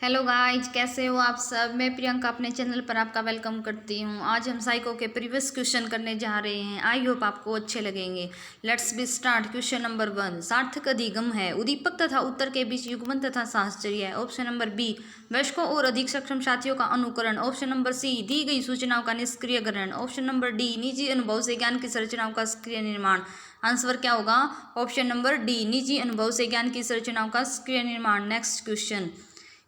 Hello guys, कैसे हो आप सब। मैं प्रियंका अपने चैनल पर आपका वेलकम करती हूँ। आज हम साइको के प्रीवियस क्वेश्चन करने जा रहे हैं। आई होप आपको अच्छे लगेंगे। Let's be start. Question number 1, सार्थक अधिगम है उदीपक तथा उत्तर के बीच युग्मन तथा साहचर्य है। ऑप्शन नंबर बी, वयस्कों और अधिक सक्षम साथियों का अनुकरण। ऑप्शन नंबर सी, दी गई सूचनाओं का निष्क्रिय ग्रहण। ऑप्शन नंबर डी, निजी अनुभव से ज्ञान की संरचनाओं का सक्रिय निर्माण। आंसर क्या होगा? ऑप्शन नंबर डी, निजी अनुभव से ज्ञान की संरचनाओं का सक्रिय निर्माण। नेक्स्ट क्वेश्चन,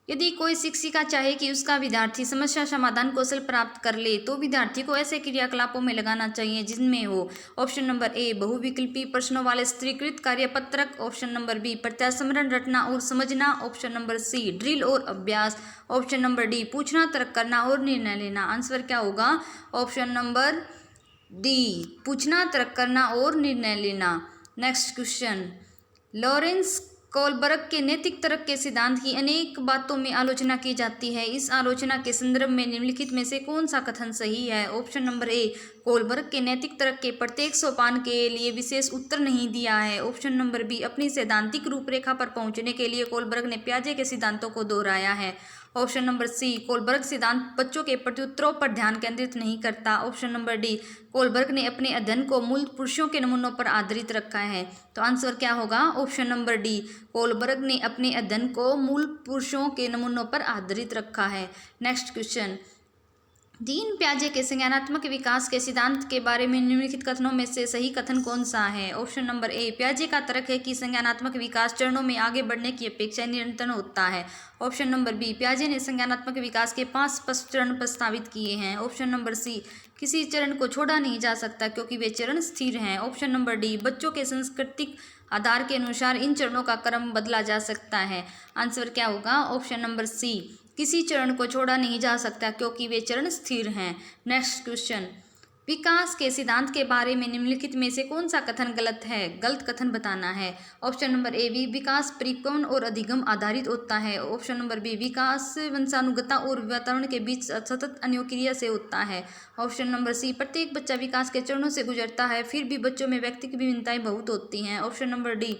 यदि कोई शिक्षिका चाहे कि उसका विद्यार्थी समस्या समाधान कौशल प्राप्त कर ले तो विद्यार्थी को ऐसे क्रियाकलापों में लगाना चाहिए जिनमें हो। ऑप्शन नंबर ए, बहुविकल्पी प्रश्नों वाले स्त्रीकृत कार्यपत्रक। ऑप्शन नंबर बी, प्रत्यास्मरण रटना और समझना। ऑप्शन नंबर सी, ड्रिल और अभ्यास। ऑप्शन नंबर डी, पूछना, तर्क करना और निर्णय लेना। आंसर क्या होगा? ऑप्शन नंबर डी, पूछना, तर्क करना और निर्णय लेना। नेक्स्ट क्वेश्चन, लॉरेंस कोलबर्ग के नैतिक तर्क के सिद्धांत की अनेक बातों में आलोचना की जाती है। इस आलोचना के संदर्भ में निम्नलिखित में से कौन सा कथन सही है? ऑप्शन नंबर ए, कोलबर्ग के नैतिक तर्क के प्रत्येक सोपान के लिए विशेष उत्तर नहीं दिया है। ऑप्शन नंबर बी, अपनी सैद्धांतिक रूपरेखा पर पहुंचने के लिए कोलबर्ग ने पियाजे के सिद्धांतों को दोहराया है। ऑप्शन नंबर सी, कोलबर्ग सिद्धांत बच्चों के प्रत्युत्तरों पर ध्यान केंद्रित नहीं करता। ऑप्शन नंबर डी, कोलबर्ग ने अपने अध्ययन को मूल पुरुषों के नमूनों पर आधारित रखा है। तो आंसर क्या होगा? ऑप्शन नंबर डी, कोलबर्ग ने अपने अध्ययन को मूल पुरुषों के नमूनों पर आधारित रखा है। नेक्स्ट क्वेश्चन, जीन पियाजे के संज्ञानात्मक विकास के सिद्धांत के बारे में निम्नलिखित कथनों में से सही कथन कौन सा है? ऑप्शन नंबर ए, पियाजे का तर्क है कि संज्ञानात्मक विकास चरणों में आगे बढ़ने की अपेक्षा निरंतर होता है। ऑप्शन नंबर बी, पियाजे ने संज्ञानात्मक विकास के 5 स्पष्ट चरण प्रस्तावित किए हैं। ऑप्शन नंबर सी, किसी चरण को छोड़ा नहीं जा सकता क्योंकि वे चरण स्थिर हैं। ऑप्शन नंबर डी, बच्चों के सांस्कृतिक आधार के अनुसार इन चरणों का क्रम बदला जा सकता है। आंसर क्या होगा? ऑप्शन नंबर सी, किसी चरण को छोड़ा नहीं जा सकता क्योंकि वे चरण स्थिर हैं। नेक्स्ट क्वेश्चन, विकास के सिद्धांत के बारे में निम्नलिखित में से कौन सा कथन गलत है? गलत कथन बताना है। ऑप्शन नंबर ए, विकास परिक्रमण और अधिगम आधारित होता है। ऑप्शन नंबर बी, विकास वंशानुगता और वातावरण के बीच सतत अन्योक्रिया से होता है। ऑप्शन नंबर सी, प्रत्येक बच्चा विकास के चरणों से गुजरता है फिर भी बच्चों में व्यक्तिगत विभिन्नताएं बहुत होती हैं। ऑप्शन नंबर डी,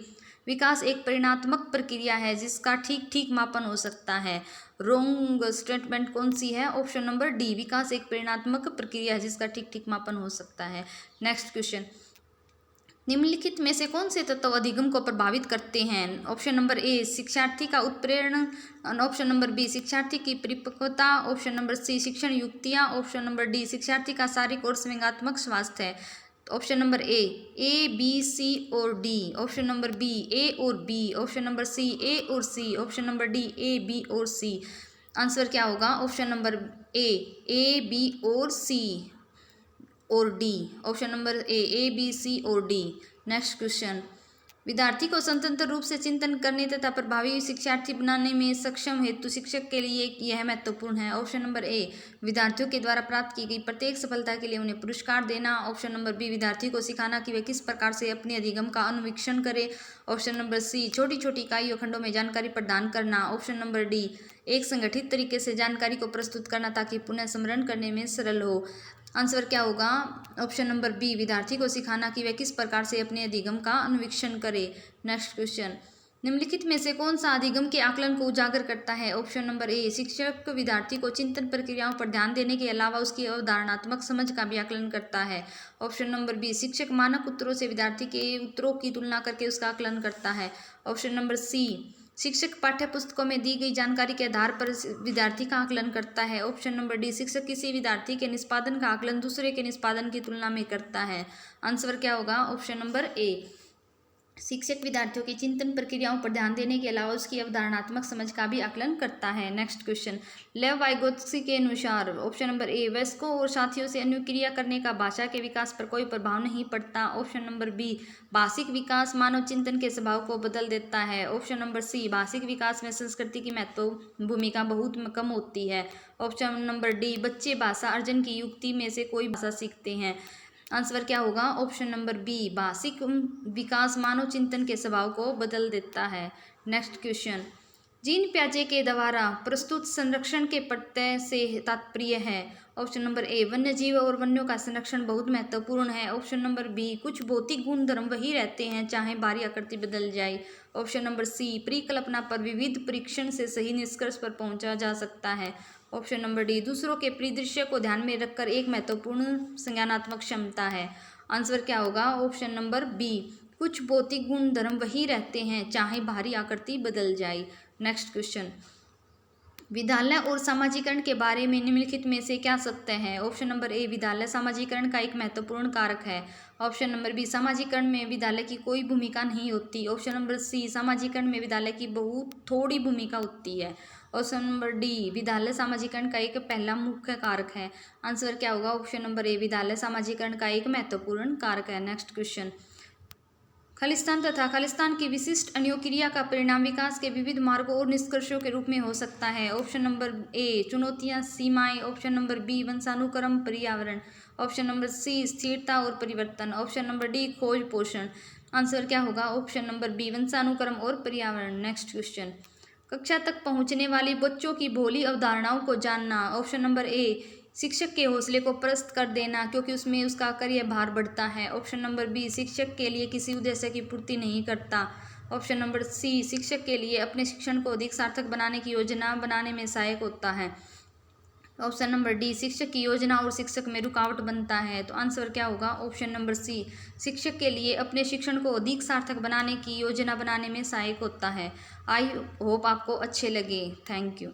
विकास एक परिणात्मक प्रक्रिया है जिसका ठीक ठीक मापन हो सकता है। रॉन्ग स्टेटमेंट कौन सी है? ऑप्शन नंबर डी, विकास एक परिणात्मक प्रक्रिया है जिसका ठीक ठीक मापन हो सकता है। नेक्स्ट क्वेश्चन, निम्नलिखित में से कौन से तत्व अधिगम को प्रभावित करते हैं? ऑप्शन नंबर ए, शिक्षार्थी का उत्प्रेरण। ऑप्शन नंबर बी, शिक्षार्थी की परिपक्वता। ऑप्शन नंबर सी, शिक्षण युक्तियाँ। ऑप्शन नंबर डी, शिक्षार्थी का शारीरिक और संवेगात्मक स्वास्थ्य है। Option number A B C और D. Option number B, A और B. Option number C, A और C. Option number D, A B और सी। आंसर क्या होगा? ऑप्शन नंबर ए बी और सी और D. Option number A B C और D. Next question, विद्यार्थी को स्वतंत्र रूप से चिंतन करने तथा प्रभावी शिक्षार्थी बनाने में सक्षम हेतु शिक्षक के लिए यह महत्वपूर्ण है। ऑप्शन नंबर ए, विद्यार्थियों के द्वारा प्राप्त की गई प्रत्येक सफलता के लिए उन्हें पुरस्कार देना। ऑप्शन नंबर बी, विद्यार्थी को सिखाना कि वे किस प्रकार से अपने अधिगम का अनुवीक्षण करे। ऑप्शन नंबर सी, छोटी छोटी इकाइयों खंडों में जानकारी प्रदान करना। ऑप्शन नंबर डी, एक संगठित तरीके से जानकारी को प्रस्तुत करना ताकि पुनः स्मरण करने में सरल हो। आंसर क्या होगा? ऑप्शन नंबर बी, विद्यार्थी को सिखाना कि वह किस प्रकार से अपने अधिगम का अनुवीक्षण करे। नेक्स्ट क्वेश्चन, निम्नलिखित में से कौन सा अधिगम के आकलन को उजागर करता है? ऑप्शन नंबर ए, शिक्षक विद्यार्थी को चिंतन प्रक्रियाओं पर ध्यान देने के अलावा उसकी अवधारणात्मक समझ का भी आकलन करता है। ऑप्शन नंबर बी, शिक्षक मानक उत्तरों से विद्यार्थी के उत्तरों की तुलना करके उसका आकलन करता है। ऑप्शन नंबर सी, शिक्षक पाठ्य पुस्तकों में दी गई जानकारी के आधार पर विद्यार्थी का आकलन करता है। ऑप्शन नंबर डी, शिक्षक किसी विद्यार्थी के निष्पादन का आकलन दूसरे के निष्पादन की तुलना में करता है। आंसर क्या होगा? ऑप्शन नंबर ए, शिक्षक विद्यार्थियों की चिंतन प्रक्रियाओं पर ध्यान देने के अलावा उसकी अवधारणात्मक समझ का भी आकलन करता है। नेक्स्ट क्वेश्चन, लेव वाइगोत्स्की के अनुसार ऑप्शन नंबर ए, वयस्कों और साथियों से अनुक्रिया करने का भाषा के विकास पर कोई प्रभाव नहीं पड़ता। ऑप्शन नंबर बी, भाषिक विकास मानव चिंतन के स्वभाव को बदल देता है। ऑप्शन नंबर सी, भाषिक विकास में संस्कृति की महत्व भूमिका बहुत कम होती है। ऑप्शन नंबर डी, बच्चे भाषा अर्जन की युक्ति में से कोई भाषा सीखते हैं। आंसर क्या होगा? ऑप्शन नंबर बी, भाषिक विकास मानव चिंतन के स्वभाव को बदल देता है। नेक्स्ट क्वेश्चन, जीन पियाजे के द्वारा प्रस्तुत संरक्षण के प्रत्यय से तात्पर्य है। ऑप्शन नंबर ए वन्य जीव और वन्यों का संरक्षण बहुत महत्वपूर्ण है। ऑप्शन नंबर बी कुछ भौतिक गुण धर्म वही रहते हैं चाहे बाहरी आकृति बदल जाए। ऑप्शन नंबर सी परिकल्पना पर विविध परीक्षण से सही निष्कर्ष पर पहुंचा जा सकता है। ऑप्शन नंबर डी दूसरों के परिदृश्य को ध्यान में रखकर एक महत्वपूर्ण संज्ञानात्मक क्षमता है। आंसर क्या होगा? ऑप्शन नंबर बी कुछ भौतिक गुण धर्म वही रहते हैं चाहे बाहरी आकृति बदल जाए। नेक्स्ट क्वेश्चन, विद्यालय और सामाजिकरण के बारे में निम्नलिखित में से क्या सत्य है? ऑप्शन नंबर ए विद्यालय सामाजिकरण का एक महत्वपूर्ण कारक है। ऑप्शन नंबर बी सामाजिकरण में विद्यालय की कोई भूमिका नहीं होती। ऑप्शन नंबर सी सामाजिकरण में विद्यालय की बहुत थोड़ी भूमिका होती है। ऑप्शन नंबर डी विद्यालय सामाजिकरण का एक पहला मुख्य कारक है। आंसर क्या होगा? ऑप्शन नंबर ए विद्यालय सामाजिकरण का एक महत्वपूर्ण कारक है। नेक्स्ट क्वेश्चन, खालिस्तान तथा खालिस्तान की विशिष्ट अन्योक्रिया का परिणाम विकास के विविध मार्गों और निष्कर्षों के रूप में हो सकता है। ऑप्शन नंबर ए चुनौतियां सीमाएं। ऑप्शन नंबर बी वंशानुक्रम पर्यावरण। ऑप्शन नंबर सी स्थिरता और परिवर्तन। ऑप्शन नंबर डी खोज पोषण। आंसर क्या होगा? ऑप्शन नंबर बी वंशानुक्रम और पर्यावरण। नेक्स्ट क्वेश्चन, कक्षा तक पहुंचने वाली बच्चों की भोली अवधारणाओं को जानना। ऑप्शन नंबर ए शिक्षक के हौसले को पस्त कर देना क्योंकि उसमें उसका कार्य भार बढ़ता है। ऑप्शन नंबर बी शिक्षक के लिए किसी उद्देश्य की पूर्ति नहीं करता। ऑप्शन नंबर सी शिक्षक के लिए अपने शिक्षण को अधिक सार्थक बनाने की योजना बनाने में सहायक होता है। ऑप्शन नंबर डी शिक्षक की योजना और शिक्षक में रुकावट बनता है। तो आंसर क्या होगा? ऑप्शन नंबर सी शिक्षक के लिए अपने शिक्षण को अधिक सार्थक बनाने की योजना बनाने में सहायक होता है। आई होप आपको अच्छे लगे। Thank you.